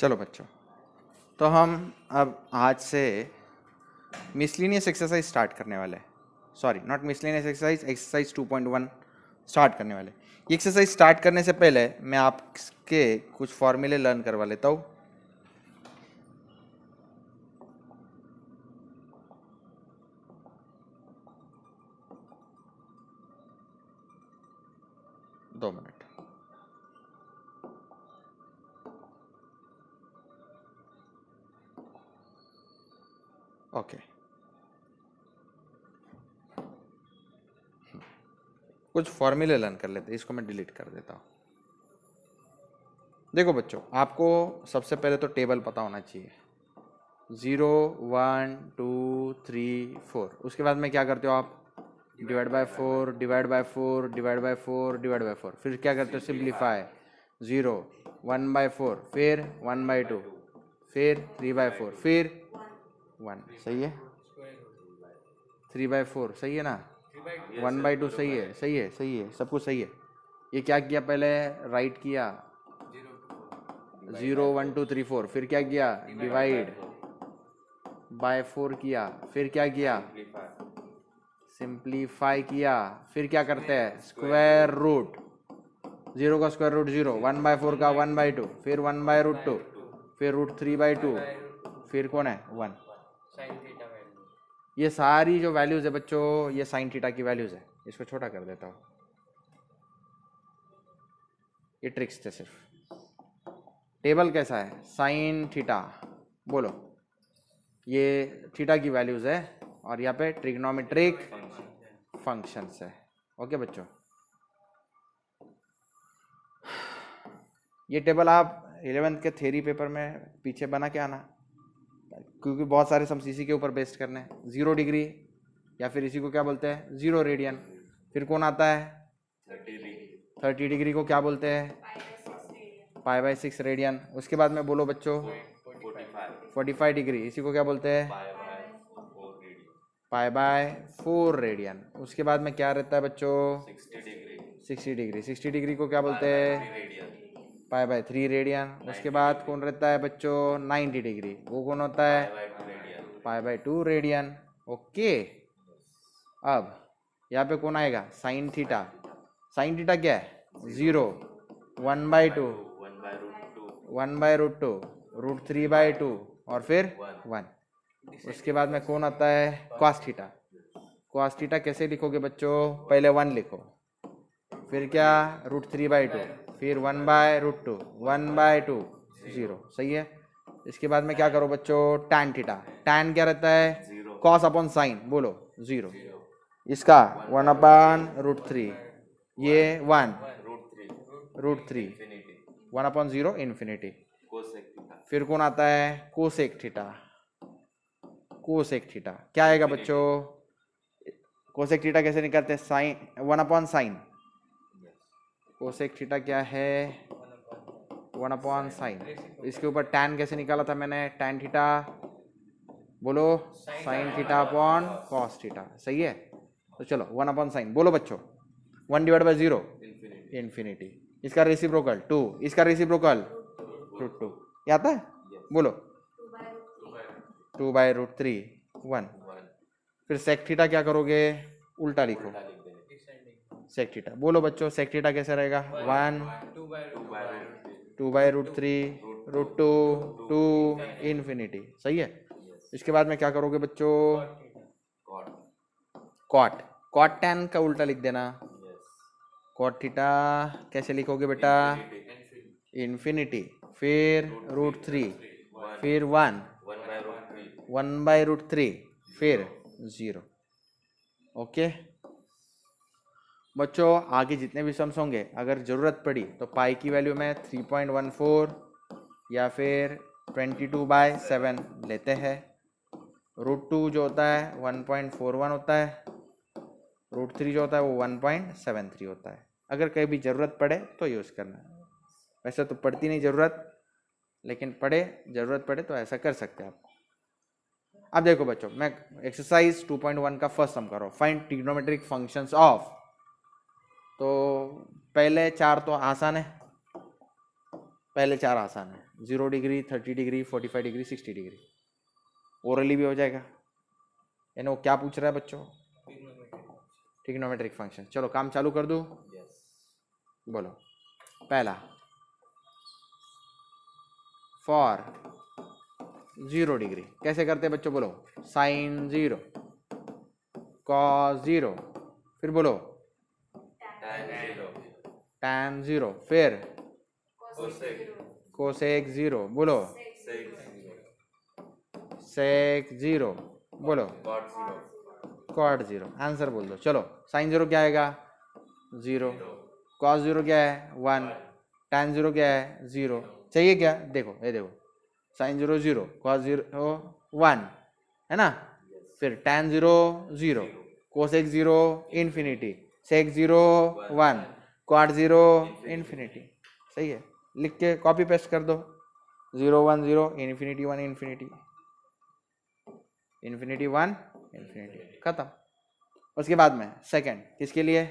चलो बच्चों, तो हम अब आज से मिसलिनियस एक्सरसाइज स्टार्ट करने वाले हैं। Sorry, not miscellaneous exercise, exercise 2.1 start करने वाले। ये एक्सरसाइज स्टार्ट करने से पहले मैं आपके कुछ फॉर्मूले लर्न करवा लेता हूँ। दो मिनट। ओके, कुछ फॉर्मूले लर्न कर लेते हैं। इसको मैं डिलीट कर देता हूँ। देखो बच्चों, आपको सबसे पहले तो टेबल पता होना चाहिए। 0 1 2 3 4। उसके बाद में क्या करते हो आप? Divide by 4, divide by 4, divide by 4, divide by 4। फिर क्या करते हो? सिंप्लीफाई। 0 1/4, फिर 1/2, फिर 3/4, फिर 1। सही है? 3/4 सही है ना? 1/2 सही है, सही है, सही है, सब कुछ सही है। ये क्या किया? पहले राइट किया 0 1 2 3 4, फिर क्या किया? डिवाइड बाय 4 किया, फिर क्या किया? सिंप्लीफाई किया, फिर क्या करते हैं? Square root. 0 का स्क्वायर रूट 0, 1/4 का 1/2, फिर 1/√2, फिर √3/2, फिर कौन है? 1। ये सारी जो वैल्यूज है बच्चों, ये साइन थीटा की वैल्यूज है। इसको छोटा कर देता हूँ। ये ट्रिक्स थे सिर्फ। टेबल कैसा है? Sine theta. बोलो, ये थीटा की वैल्यूज है और यहाँ पे ट्रिग्नोमेट्रिक फंक्शंस है। ओके बच्चों, ये टेबल आप 11th के थ्योरी पेपर में पीछे बना के आना, क्योंकि बहुत सारे सम इसी के ऊपर बेस्ड करने हैं। 0 डिग्री या फिर इसी को क्या बोलते हैं? 0 रेडियन। फिर कौन आता है? 30 डिग्री को क्या बोलते हैं? π/6 रेडियन। उसके बाद में बोलो बच्चों, 45 डिग्री, इसी को क्या बोलते हैं? π/4 रेडियन। उसके बाद में क्या रहता है बच्चों? 60 डिग्री। 60 डिग्री को क्या बोलते हैं? π/3 रेडियन। उसके बाद कौन रहता है बच्चों? 90 डिग्री, वो कौन होता है? π/2 रेडियन। ओके, अब यहाँ पे कौन आएगा? Sine theta. साइन थीटा क्या है? 0 1/2, 1/√2, √3/2 और फिर 1। उसके बाद में कौन आता है? Cos theta. कॉस थीटा कैसे लिखोगे बच्चों? पहले 1 लिखो, फिर क्या? √3/2, फिर 1/√2, 1/2, 0। सही है? इसके बाद में क्या करो बच्चों? Tan theta. टैन क्या रहता है? Cos upon sine. बोलो 0। इसका 1/√3, ये 1 √3, 1/0 इन्फिनिटी। फिर कौन आता है? Cosec theta. कोसेक थीटा क्या आएगा बच्चों? कोसेक थीटा कैसे निकालते हैं? Sign 1/sin। कोसेक थीटा क्या है? 1/sin। इसके ऊपर टैन कैसे निकाला था मैंने? Tan theta. बोलो, sine theta upon cos theta. सही है? तो चलो 1/sin बोलो बच्चों। 1/0 इन्फिनिटी। इसका रेसिप्रोकल 2, इसका रेसिप्रोकल √2। ये आता है? बोलो 2/√3, 1। फिर सेक थीटा क्या करोगे? उल्टा लिखो, सेक थीटा। बोलो बच्चों, सेक थीटा कैसे रहेगा? 1 2/√3, √2, 2 इन्फिनिटी। सही है? इसके बाद में क्या करोगे बच्चों? कॉट। कॉट टैन का उल्टा लिख देना। कॉट थीटा कैसे लिखोगे बेटा? इन्फिनिटी, फिर √3, फिर 1, 1/√3, फिर 0। ओके बच्चों, आगे जितने भी सम्स होंगे, अगर ज़रूरत पड़ी तो पाई की वैल्यू में 3.14 या फिर 22/7 लेते हैं। √2 जो होता है 1.41 होता है। √3 जो होता है वो 1.73 होता है। अगर कहीं भी ज़रूरत पड़े तो यूज़ करना है। वैसे तो पड़ती नहीं ज़रूरत, लेकिन ज़रूरत पड़े तो ऐसा कर सकते हैं आप। अब देखो बच्चों, मैं एक्सरसाइज 2.1 का फर्स्ट सम कर रहा हूँ। Find trigonometric functions of. तो पहले 4 तो आसान है। पहले 4 आसान है, 0 degree, 30 degree, 45 degree, 60 degree. Orally भी हो जाएगा। यानी वो क्या पूछ रहा है बच्चों? Trigonometric function. चलो काम चालू कर दूं? बोलो। पहला, फॉर 0 डिग्री कैसे करते हैं बच्चों? बोलो। साइन 0, कॉस 0, फिर बोलो tan 0, फिर कोसेक 0, बोलो सेक 0, बोलो कॉट 0। आंसर बोल दो। चलो साइन 0 क्या आएगा? 0। कॉस 0 क्या है? 1। tan 0 क्या है? 0। चाहिए क्या? देखो ये देखो, साइन 0 0, कॉस 0 1 है ना, फिर tan 0 0, कोसेक 0 इन्फिनिटी, सेक 0 1, क्वाट 0 इन्फिनिटी। सही है, लिख के कॉपी पेस्ट कर दो। 0 1 0, इन्फिनिटी 1 इन्फिनिटी, इन्फिनिटी 1 इन्फिनिटी, खत्म। उसके बाद में सेकंड किसके लिए?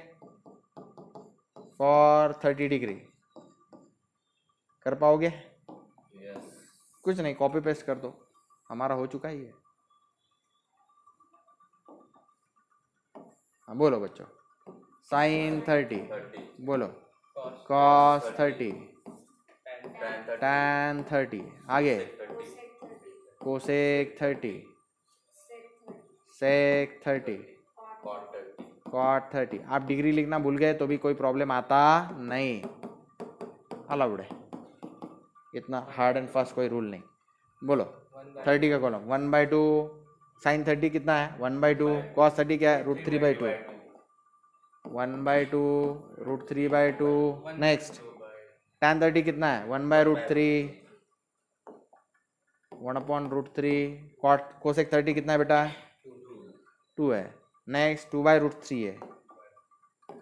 For 30 degree. कर पाओगे? कुछ नहीं, कॉपी पेस्ट कर दो, हमारा हो चुका ही है। हाँ बोलो बच्चों। साइन 30, बोलो कॉस 30, tan 30, आगे कोसेक 30, सेक 30, कॉट 30। आप डिग्री लिखना भूल गए तो भी कोई प्रॉब्लम आता नहीं, अलाउड है, इतना हार्ड एंड फास्ट कोई रूल नहीं। बोलो 30 का कॉलम 1/2, साइन 30 कितना है? 1/2, कॉस 30 क्या है? √3/2, 1/2 √3/2। नेक्स्ट tan 30 कितना है? 1/√3, 1/√3। कॉट कोसेक 30 कितना है बेटा? 2 है। नेक्स्ट 2/√3 है,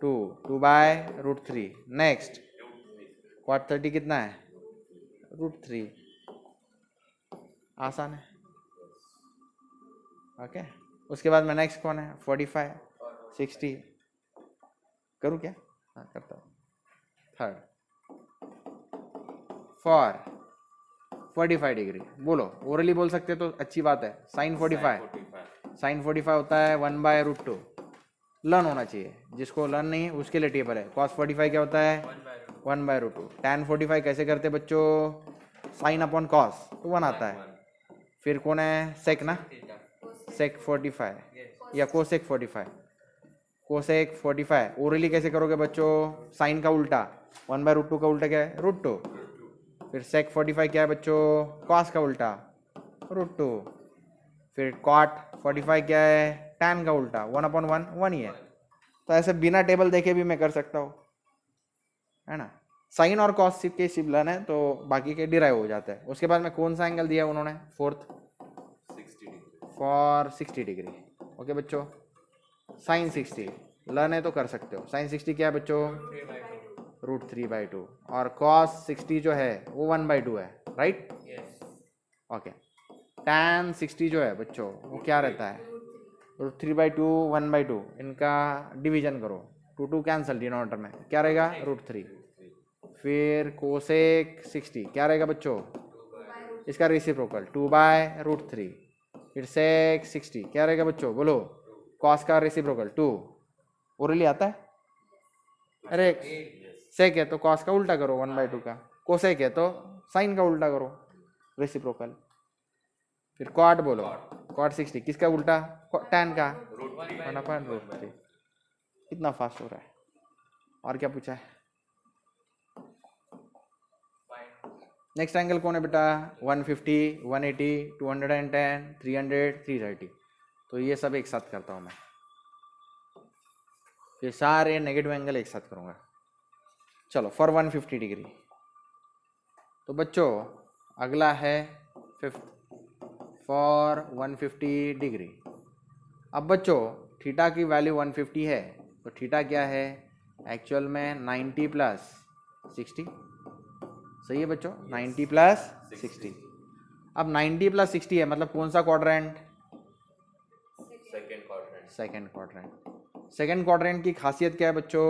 2/√3। नेक्स्ट कॉट 30 कितना है? √3। आसान है। ओके, उसके बाद में नेक्स्ट कौन है? 45 60। करूँ क्या? हाँ करता हूँ। Third, for 45 degree. बोलो, ओरली बोल सकते तो अच्छी बात है। साइन 45 होता है 1/√2। लर्न होना चाहिए, जिसको लर्न नहीं है उसके लिए टेबल है। कॉस 45 क्या होता है? 1/√2। tan 45 कैसे करते बच्चों? साइन अपॉन कॉस तो 1 आता है। फिर कौन है? सेक ना, सेक 45 या कोसेक 45। कोसेक 45 ओरली कैसे करोगे बच्चों? साइन का उल्टा, 1/√2 का उल्टा क्या है? √2। फिर सेक 45 क्या है बच्चों? कॉस का उल्टा, √2। फिर कॉट 45 क्या है? tan का उल्टा, 1/1 1 ही है। तो ऐसे बिना टेबल देखे भी मैं कर सकता हूँ, है ना। साइन और कॉस के सिमिलर है तो बाकी के डिराइव हो जाता है। उसके बाद में कौन सा एंगल दिया उन्होंने? Fourth, for 60 degree. ओके बच्चों, साइन 60 लर्न है तो कर सकते हो। साइन 60 क्या है बच्चों? √3/2। और कॉस 60 जो है वो 1/2 है, राइट? ओके। tan 60 जो है बच्चों वो क्या रहता है? √3/2 1/2, इनका डिवीजन करो, 2 कैंसल डिनोमिनेटर में, क्या रहेगा? √3। फिर कोसेक 60 क्या रहेगा बच्चों? इसका रेसिप्रोकल 2/√3। फिर सेक 60 क्या रहेगा बच्चों? बोलो कॉस का रेसिप्रोकल 2। ओरली आता है? अरे सेक है तो कॉस का उल्टा करो 1/2 का, कोसेक है तो साइन का उल्टा करो, रेसिप्रोकल। फिर कॉट बोलो, कॉट 60 किसका उल्टा? tan का, 1/√3। कितना फास्ट हो रहा है। और क्या पूछा है? नेक्स्ट एंगल कौन है बेटा? 150, 180, 210, 300, 330। तो ये सब एक साथ करता हूँ मैं, ये सारे नेगेटिव एंगल एक साथ करूँगा। चलो फॉर 150 डिग्री। तो बच्चों अगला है फिफ्थ, फॉर 150 डिग्री। अब बच्चों थीटा की वैल्यू 150 है तो थीटा क्या है? एक्चुअल में 90 प्लस 60। सही है बच्चों, 90 प्लस 60। अब 90 प्लस 60 है मतलब कौन सा quadrant? Second quadrant. Second quadrant की खासियत क्या है बच्चों?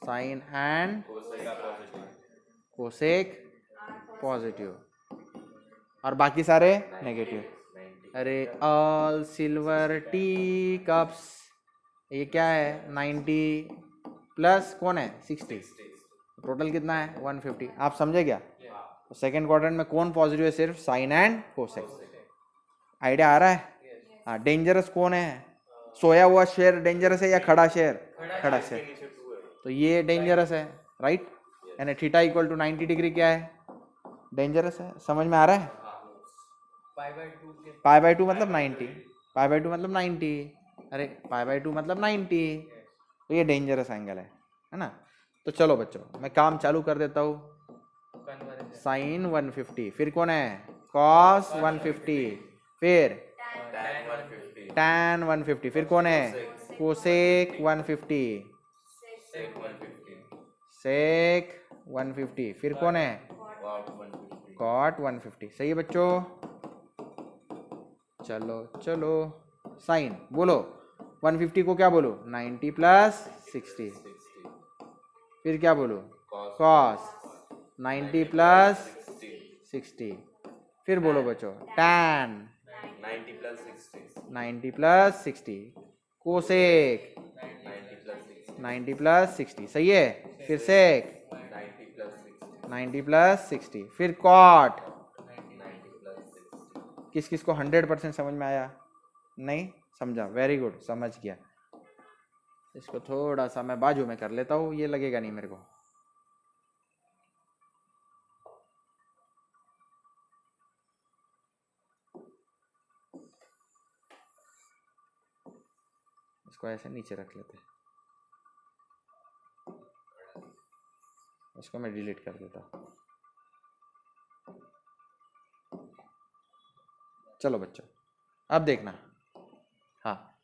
साइन एंड कोसेक पॉजिटिव, और बाकी सारे नेगेटिव। अरे ऑल सिल्वर टी कप्स, ये क्या है 90 प्लस कौन है 60, टोटल कितना है 150। आप समझे क्या? तो सेकेंड क्वाड्रेंट में कौन पॉजिटिव है? सिर्फ साइन एंड कोसेक। आइडिया आ रहा है? हाँ। डेंजरस कौन है? सोया हुआ शेयर डेंजरस है या खड़ा शेयर? खड़ा शेयर। तो ये डेंजरस है, राइट? यानी थीटा इक्वल टू 90 डिग्री क्या है? डेंजरस है। समझ में आ रहा है? पाई बाय 2 मतलब 90, पाई बाय 2 मतलब 90, अरे पाई बाय 2 मतलब 90, तो ये डेंजरस एंगल है ना? तो चलो बच्चों मैं काम चालू कर देता हूँ। साइन 150, फिर कौन है? कॉस 150, फिर टैन 150, फिर कौन है? कोसेक 150, सेक 150, फिर कौन है? कॉट 150। सही है बच्चों? चलो चलो, साइन बोलो 150 को क्या बोलो? 90 प्लस 60, फिर क्या बोलो? कॉस 90 प्लस 60, फिर बोलो बच्चों टैन 90 प्लस 60, कोसेक 90 प्लस 60। सही है? फिर सेक 90 प्लस 60, फिर कॉट। किस किस को 100% समझ में आया? नहीं समझा? वेरी गुड, समझ गया। इसको थोड़ा सा मैं बाजू में कर लेता हूँ, ये लगेगा नहीं मेरे को। इसको ऐसे नीचे रख लेते हैं, इसको मैं डिलीट कर देता हूँ। चलो बच्चों अब देखना, हाँ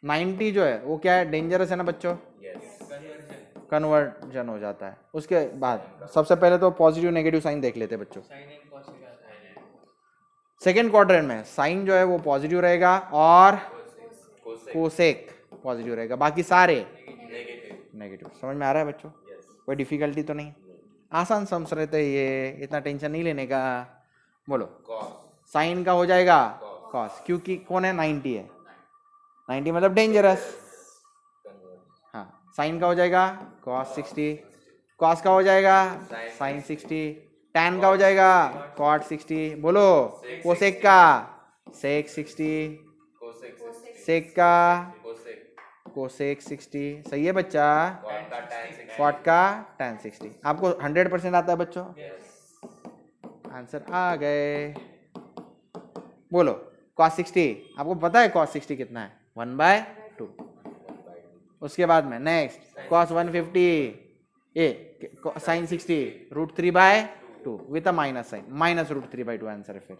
90 जो है वो क्या है? डेंजरस है ना बच्चों? कन्वर्जन हो जाता है। उसके बाद सबसे पहले तो पॉजिटिव नेगेटिव साइन देख लेते हैं बच्चों। सेकेंड क्वाड्रेंट में साइन जो है वो पॉजिटिव रहेगा और कोसेक पॉजिटिव रहेगा, बाकी सारे नेगेटिव। समझ में आ रहा है बच्चों? कोई डिफिकल्टी तो नहीं? आसान समझ रहे थे, ये इतना टेंशन नहीं लेने का। बोलो साइन का हो जाएगा कॉस, क्योंकि कौन है? 90 है, 90 मतलब डेंजरस। हाँ, साइन का हो जाएगा कॉस 60, कॉस का हो जाएगा साइन 60, टैन का हो जाएगा कॉट 60, बोलो कोसेक का सेक 60, सेक का कोसेक 60। सही है बच्चा? कॉट का टैन 60। आपको 100% आता है बच्चों? आंसर आ गए। बोलो कॉस 60, आपको पता है कॉस 60 कितना है? 1/2। उसके बाद में next cos 150 a sine 60 √3/2 with a minus sine, minus √3/2 answer है। फिर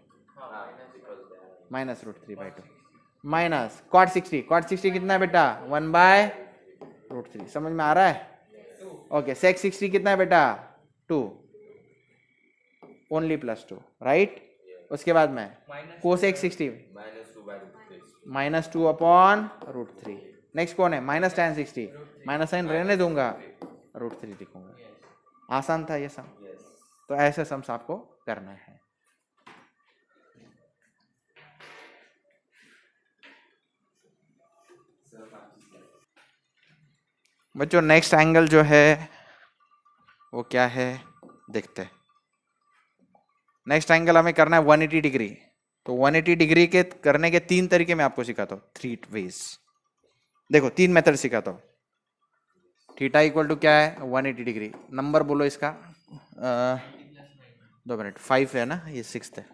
माइनस √3/2 माइनस कॉट 60, कॉट 60 कितना है बेटा? 1/√3। समझ में आ रहा है? ओके, सेक 60 कितना है बेटा? 2, ओनली +2, राइट? उसके बाद में कोसेक 60 -2/√3। नेक्स्ट कौन है? माइनस टैन 60, माइनस साइन रहने दूंगा, √3 लिखूंगा। आसान था ये सम? तो ऐसे सम्स आपको करना है। बच्चों नेक्स्ट एंगल जो है वो क्या है देखते हैं। नेक्स्ट एंगल हमें करना है 180 डिग्री। तो 180 डिग्री के करने के 3 तरीके मैं आपको सिखाता हूँ, 3 वेज। देखो 3 मेथड सिखाता हूँ। थीटा इक्वल टू क्या है? 180 डिग्री। नंबर बोलो इसका। 2 मिनट, 5 है ना, ये 6th है,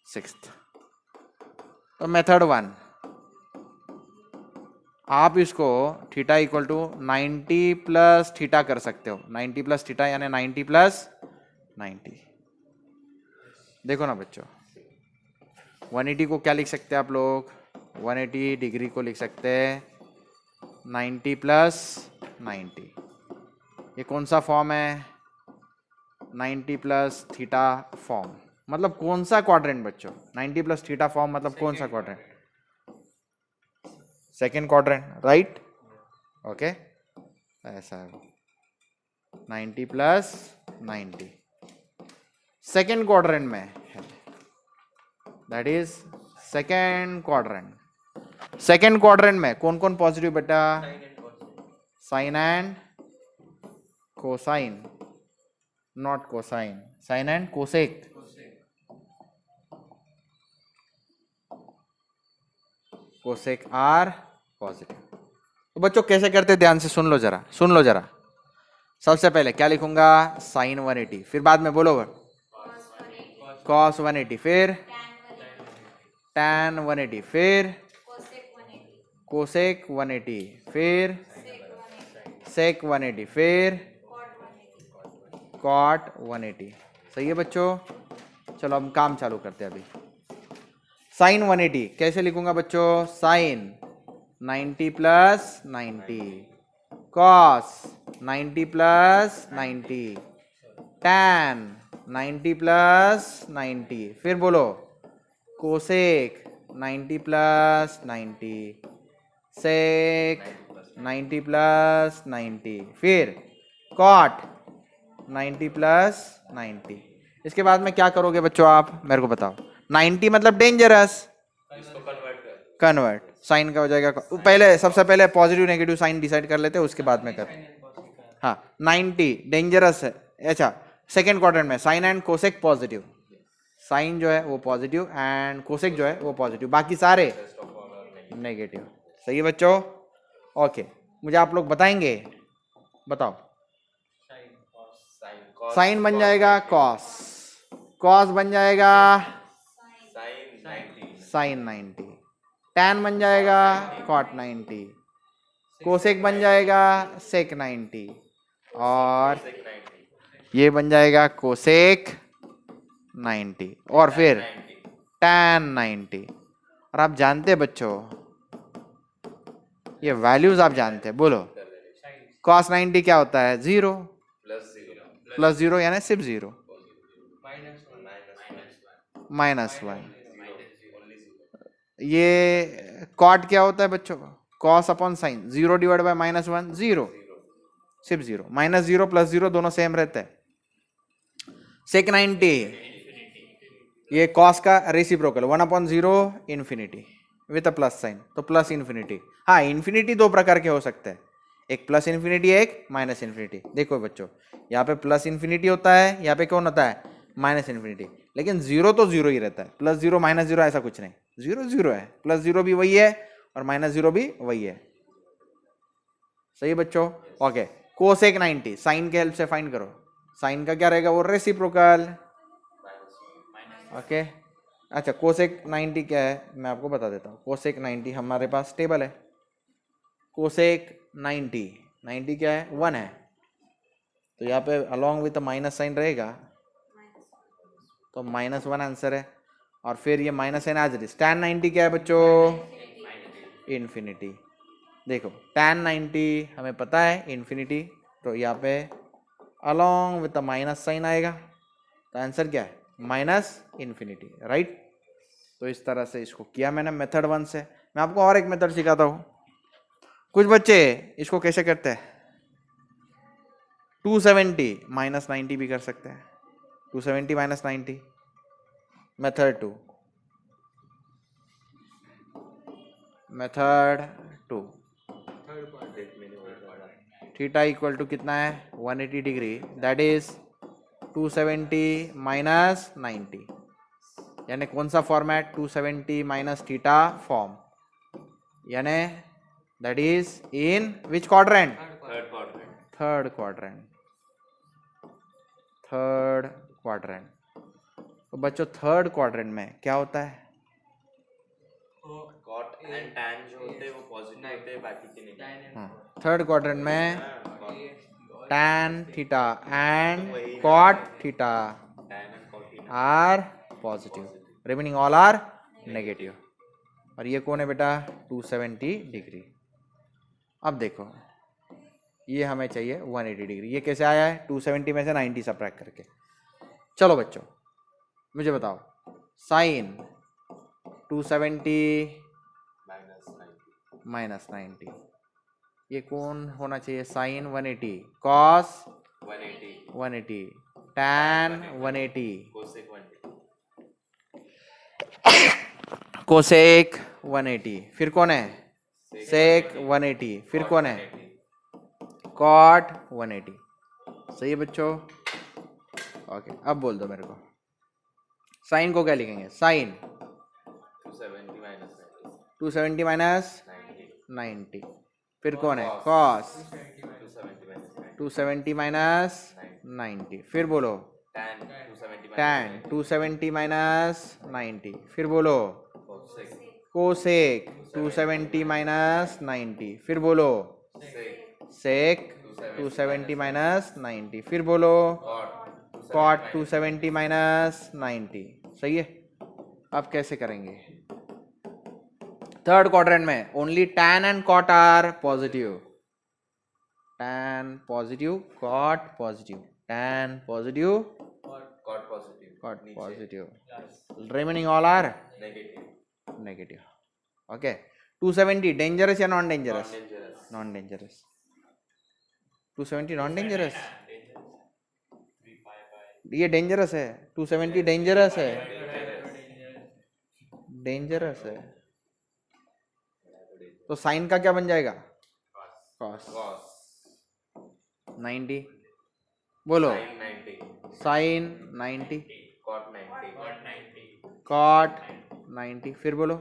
6th। तो मेथड 1, आप इसको theta equal to 90 plus theta कर सकते हो। 90 प्लस थीटा यानी 90 प्लस 90। देखो ना बच्चों, 180 को क्या लिख सकते हैं आप लोग? 180 डिग्री को लिख सकते हैं 90 प्लस 90। ये कौन सा फॉर्म है? 90 प्लस थीटा फॉर्म। मतलब कौन सा क्वाड्रेंट बच्चों? 90 प्लस थीटा फॉर्म मतलब कौन सा quadrant? Second quadrant, right? Okay, ऐसा है। 90 प्लस 90 सेकेंड क्वाड्रेंट में है, that is second quadrant. Second quadrant में कौन कौन पॉजिटिव बेटा? Sine and cosine, not cosine, sine and cosec. Cosec are positive. तो बच्चों कैसे करते, ध्यान से सुन लो जरा, सुन लो जरा। सबसे पहले क्या लिखूंगा? साइन 180, फिर बाद में बोलो कॉस 180, फिर टैन 180, फिर कोसेक 180, फिर सेक 180, फिर कॉट 180। सही है बच्चों? चलो हम काम चालू करते हैं अभी। साइन 180 कैसे लिखूंगा बच्चों? Sine 90 plus 90, cos 90 plus 90, tan 90 plus 90, फिर बोलो कोसेक 90 प्लस 90, सेक 90 प्लस 90, फिर कॉट 90 प्लस 90। इसके बाद में क्या करोगे बच्चों आप मेरे को बताओ? 90 मतलब डेंजरस, कन्वर्ट साइन का हो जाएगा। पहले सबसे पहले पॉजिटिव नेगेटिव साइन डिसाइड कर लेते हैं, उसके बाद में कर। हाँ 90 डेंजरस है। अच्छा सेकेंड क्वाड्रेंट में sine and cosec positive, sine जो है वो पॉजिटिव एंड कोसेक जो है वो पॉजिटिव, बाकी सारे नेगेटिव। सही है बच्चों? ओके मुझे आप लोग बताएंगे, बताओ। साइन बन जाएगा कॉस, कॉस बन जाएगा साइन 90, टैन बन जाएगा कॉट 90, कोसेक बन जाएगा सेक 90, और ये बन जाएगा कोसेक 90, और फिर टैन 90। और आप जानते हैं बच्चों, ये वैल्यूज आप जानते हैं, बोलो कॉस 90 क्या होता है? 0 प्लस 0 यानी सिर्फ 0, -1। ये कॉट क्या होता है बच्चों? Cos upon sine, 0 divide by -1 0, सिर्फ 0, -0 प्लस 0 दोनों सेम रहते हैं। सेक 90 ये कॉस का reciprocal 1/0 infinity with a plus sign, तो प्लस इन्फिनिटी। हाँ इन्फिनिटी दो प्रकार के हो सकते हैं, एक प्लस इन्फिनिटी एक माइनस इन्फिनिटी। देखो बच्चों यहाँ पे प्लस इन्फिनिटी होता है, यहाँ पे कौन होता है? Minus infinity. लेकिन 0 तो 0 ही रहता है, +0 -0 ऐसा कुछ नहीं, 0 0 है, +0 भी वही है और -0 भी वही है। सही बच्चों? ओके कोसेक 90 साइन के हेल्प से फाइंड करो, साइन का क्या रहेगा? वो रेसिप्रोकल। ओके अच्छा कोसेक 90 क्या है मैं आपको बता देता हूँ। कोसेक 90 हमारे पास टेबल है। कोसेक 90 क्या है? 1 है, तो यहाँ पे अलॉन्ग विथ माइनस साइन रहेगा, तो -1 आंसर है। और फिर ये माइनस साइन आज टैन 90 क्या है बच्चों? इन्फिनिटी। देखो टैन 90 हमें पता है इन्फिनिटी, तो यहाँ पे अलॉन्ग विथ माइनस साइन आएगा, तो आंसर क्या है? -Infinity, right. तो इस तरह से इसको किया मैंने मेथड 1 से। मैं आपको और एक मेथड सिखाता हूँ। कुछ बच्चे इसको कैसे करते हैं? 270 -90 भी कर सकते हैं, 270 -90। Method 2, method 2 theta equal to कितना है? 180 डिग्री, दैट इज 270 -90, यानी कौन सा फॉर्मेट? 270 माइनस थीटा फॉर्म, यानी that is in which quadrant? Third quadrant. Third quadrant. तो बच्चों थर्ड क्वाड्रेंट में क्या होता है? कॉट एंड टैन जो होते हैं वो पॉजिटिव होते हैं, बाकी के नहीं। थर्ड क्वाड्रेंट में tan theta and cot theta are positive, remaining all are negative. और ये कौन है बेटा? 270 डिग्री। अब देखो ये हमें चाहिए 180 डिग्री, ये कैसे आया है? 270 में से 90 सबट्रैक्ट करके। चलो बच्चों मुझे बताओ, साइन 270 -90 ये कौन होना चाहिए? Sine 180 cos 180 180, tan 180, cosec 180 cosec 180, फिर कौन है सेक 180, फिर कौन है कॉट 180। सही है बच्चों। ओके अब बोल दो मेरे को साइन को क्या लिखेंगे, साइन 270 माइनस 90, फिर कौन है कॉस 270 माइनस 90, फिर बोलो tan 270 माइनस 90, फिर बोलो कोसेक 270 माइनस 90, फिर बोलो सेक 270 माइनस 90, फिर बोलो कॉट 270 माइनस 90। सही है। अब कैसे करेंगे, थर्ड क्वाड्रेंट में only tan and cot are positive, tan positive cot positive, tan positive cot positive, remaining all are negative. Okay 270 dangerous या non dangerous, non dangerous, 270 non dangerous, ये डेंजरस है, 270 dangerous है, डेंजरस है। तो sign का क्या बन जाएगा कॉस 90, बोलो साइन 90 कॉट 90, फिर बोलो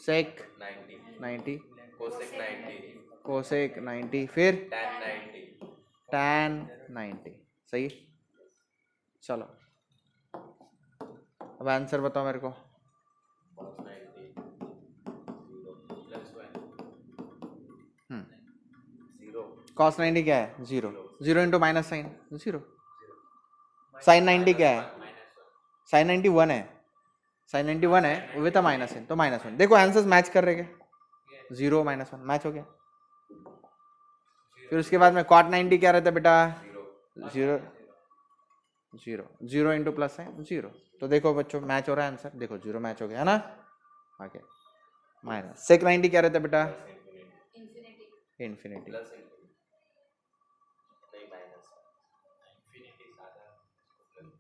सेक 90 कोसेक 90, फिर tan 90। सही। चलो अब आंसर बताओ मेरे को। cos 90 क्या है, zero, zero into minus sine zero, sine 90 क्या है, साइन 90 1 है, साइन 90 1 है विद अ माइनस साइन, तो माइनस 1। देखो आंसर्स मैच कर रहे क्या, जीरो माइनस 1 मैच हो गया। फिर उसके बाद में cot 90 क्या रहता है बेटा, zero, zero, zero into plus sine zero. तो देखो बच्चों मैच हो रहा है आंसर, देखो जीरो मैच हो गया है ना। ओके माइनस सेक 90 क्या रहता है बेटा, इन्फिनिटी।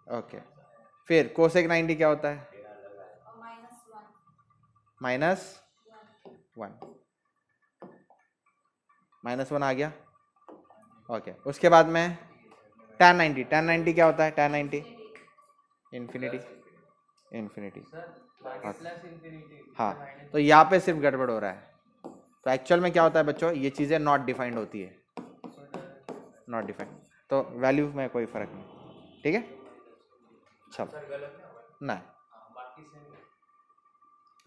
ओके फिर कोसेक 90 क्या होता है, माइनस 1, माइनस 1 आ गया। ओके उसके बाद में tan 90, tan 90 क्या होता है, tan 90 इन्फिनिटी, इन्फिनिटी। हाँ तो यहाँ पे सिर्फ गड़बड़ हो रहा है, तो एक्चुअल में क्या होता है बच्चों, ये चीज़ें नॉट डिफाइंड होती है, नॉट डिफाइंड, तो वैल्यू में कोई फर्क नहीं। ठीक है चलो ना,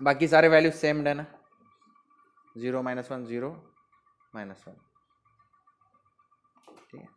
बाकी सारे वैल्यू सेम है ना, 0 -1 0 -1, ठीक है।